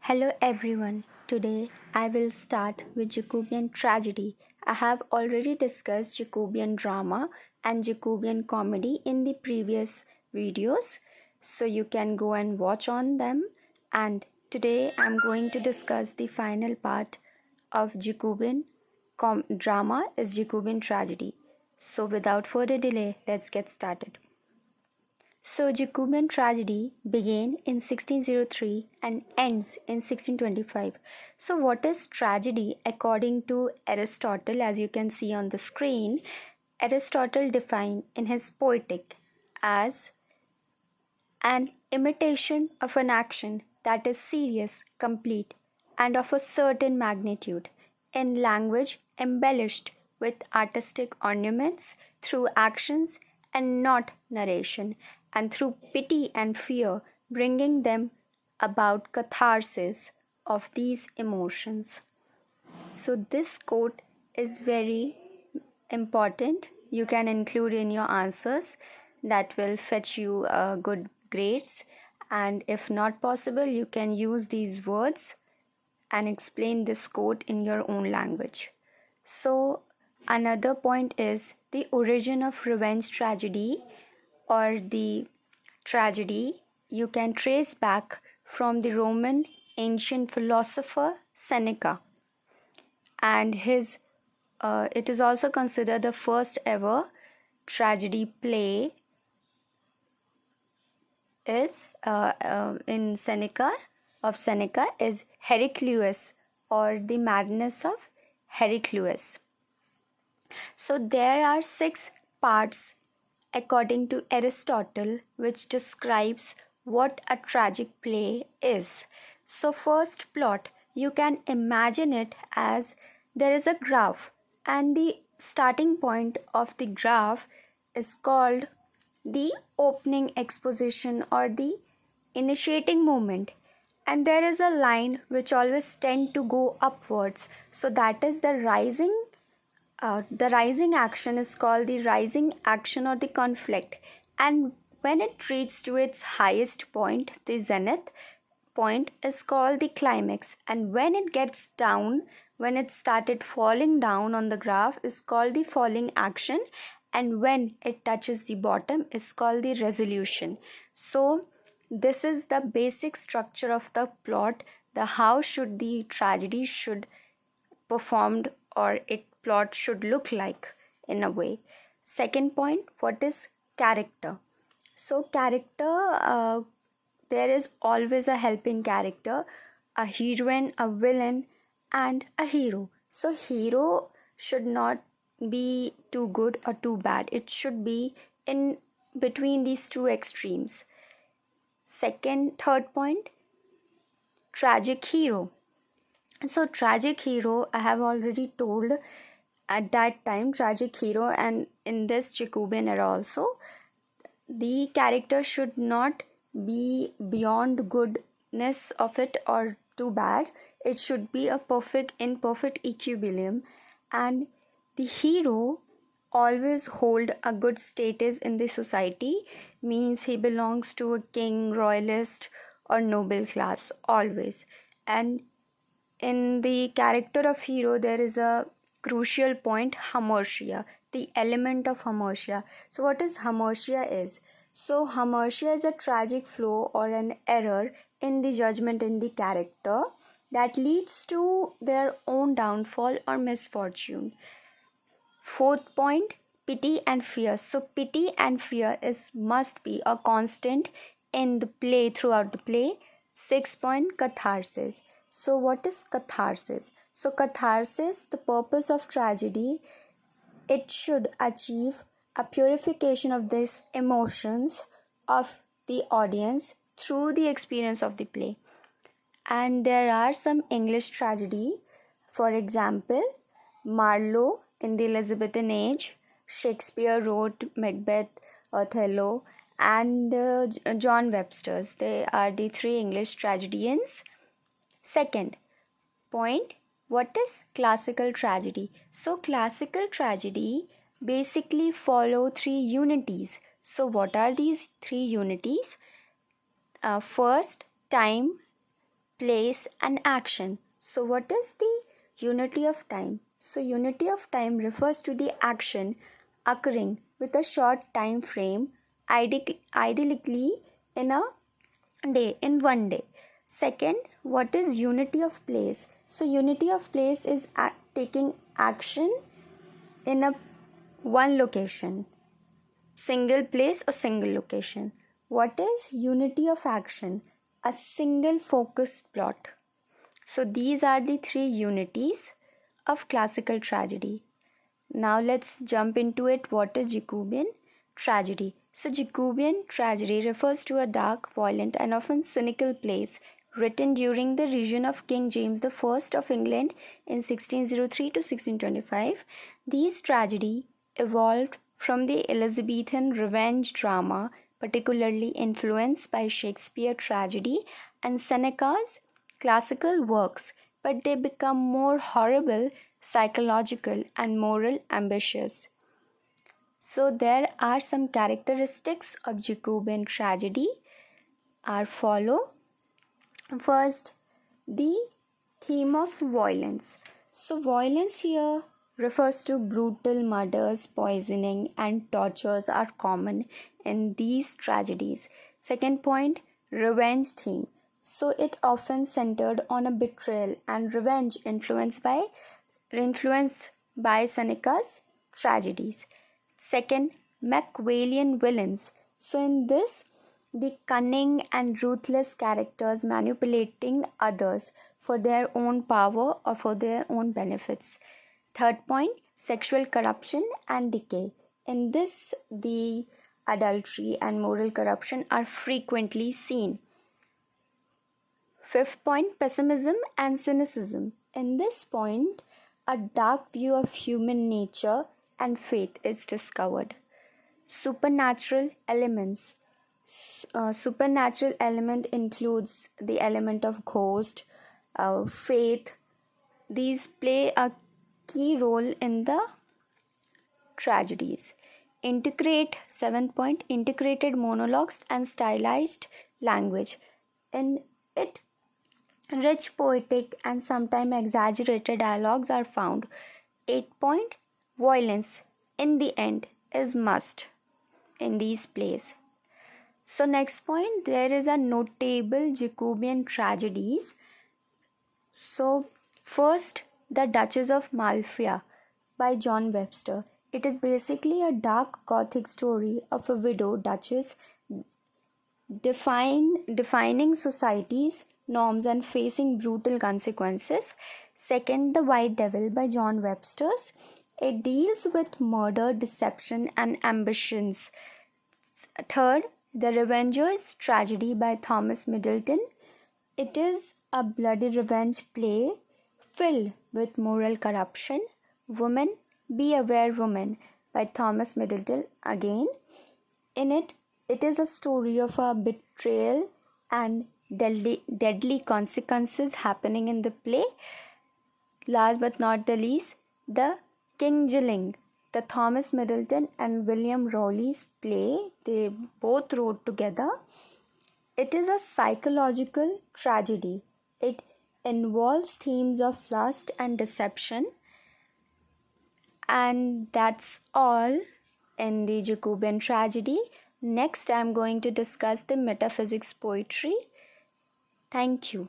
Hello everyone. Today I will start with Jacobean tragedy. I have already discussed Jacobean drama and Jacobean comedy in the previous videos, so you can go and watch on them. And today I'm going to discuss the final part of Jacobean drama is Jacobean tragedy. So without further delay, let's get started. So, Jacobean tragedy began in 1603 and ends in 1625. So, what is tragedy according to Aristotle? As you can see on the screen, Aristotle defined in his Poetic as an imitation of an action that is serious, complete, and of a certain magnitude, in language embellished with artistic ornaments through actions and not narration, and through pity and fear, bringing them about catharsis of these emotions. So, this quote is very important. You can include in your answers that will fetch you good grades. And if not possible, you can use these words and explain this quote in your own language. So, another point is the origin of revenge tragedy or the tragedy you can trace back from the Roman ancient philosopher Seneca, and his it is also considered the first ever tragedy play is in Seneca is Heraclius, or the Madness of Heraclius. So there are 6 parts according to Aristotle which describes what a tragic play is. So first plot, you can imagine it as there is a graph, and the starting point of the graph is called the opening exposition or the initiating moment, and there is a line which always tend to go upwards, so that is the rising action is called the rising action or the conflict, and when it reaches to its highest point, the zenith point is called the climax, and when it gets down, when it started falling down on the graph, is called the falling action, and when it touches the bottom is called the resolution. So this is the basic structure of the plot, the how should the tragedy should performed or it plot should look like in a way. Second point, what is character? So character, there is always a helping character, a heroine, a villain, and a hero. So hero should not be too good or too bad, it should be in between these two extremes. Third point, tragic hero. So tragic hero, I have already told at that time, tragic hero, and in this Jacobean era also, the character should not be beyond goodness of it or too bad. It should be a imperfect equilibrium, and the hero always hold a good status in the society, means he belongs to a king, royalist, or noble class always. And in the character of hero, there is a crucial point, hamartia, the element of hamartia. So what is hamartia is? So hamartia is a tragic flaw or an error in the judgment in the character that leads to their own downfall or misfortune. Fourth point, pity and fear. So pity and fear is must be a constant in the play, throughout the play. Sixth point, catharsis. So what is catharsis? So catharsis, the purpose of tragedy, it should achieve a purification of these emotions of the audience through the experience of the play. And there are some English tragedy, for example, Marlowe in the Elizabethan age, Shakespeare wrote Macbeth, Othello, and John Webster's. They are the 3 English tragedians. Second point, what is classical tragedy? So classical tragedy basically follow 3 unities. So what are these 3 unities? First, time, place, and action. So, what is the unity of time? So, unity of time refers to the action occurring with a short time frame, ideally in a day, in one day. Second, what is unity of place? So, unity of place is taking action in a one location, single place or single location. What is unity of action? A single focus plot. So these are the three unities of classical tragedy. Now let's jump into it. What is Jacobean tragedy? So Jacobean tragedy refers to a dark, violent, and often cynical plays written during the reign of King James I of England in 1603 to 1625. These tragedy evolved from the Elizabethan revenge drama, particularly influenced by Shakespeare tragedy and Seneca's classical works, but they become more horrible, psychological, and moral ambitious. So there are some characteristics of Jacobean tragedy are follow. First, the theme of violence. So violence here refers to brutal murders, poisoning, and tortures are common in these tragedies. Second point, revenge theme. So it often centered on a betrayal and revenge influenced by Seneca's tragedies. Second, Machiavellian villains. So in this, the cunning and ruthless characters manipulating others for their own power or for their own benefits. Third point, sexual corruption and decay. In this, the adultery and moral corruption are frequently seen. Fifth point, pessimism and cynicism. In this point, a dark view of human nature and faith is discovered. Supernatural elements. Supernatural element includes the element of ghost, faith. These play a key role in the tragedies. Seventh point, integrated monologues and stylized language. In it, rich poetic and sometimes exaggerated dialogues are found. 8 point, violence in the end is must in these plays. So next point, there is a notable Jacobean tragedies. So first, The Duchess of Malfia by John Webster. It is basically a dark gothic story of a widow duchess defining society's norms and facing brutal consequences. Second, The White Devil by John Webster. It deals with murder, deception, and ambitions. Third, The Revenger's Tragedy by Thomas Middleton. It is a bloody revenge play filled with moral corruption. Woman, Be Aware Woman by Thomas Middleton again. In it, it is a story of a betrayal and deadly consequences happening in the play. Last but not the least, The Kingling, the Thomas Middleton and William Rowley's play. They both wrote together. It is a psychological tragedy. It involves themes of lust and deception. And that's all in the Jacobean tragedy. Next, I'm going to discuss the metaphysics poetry. Thank you.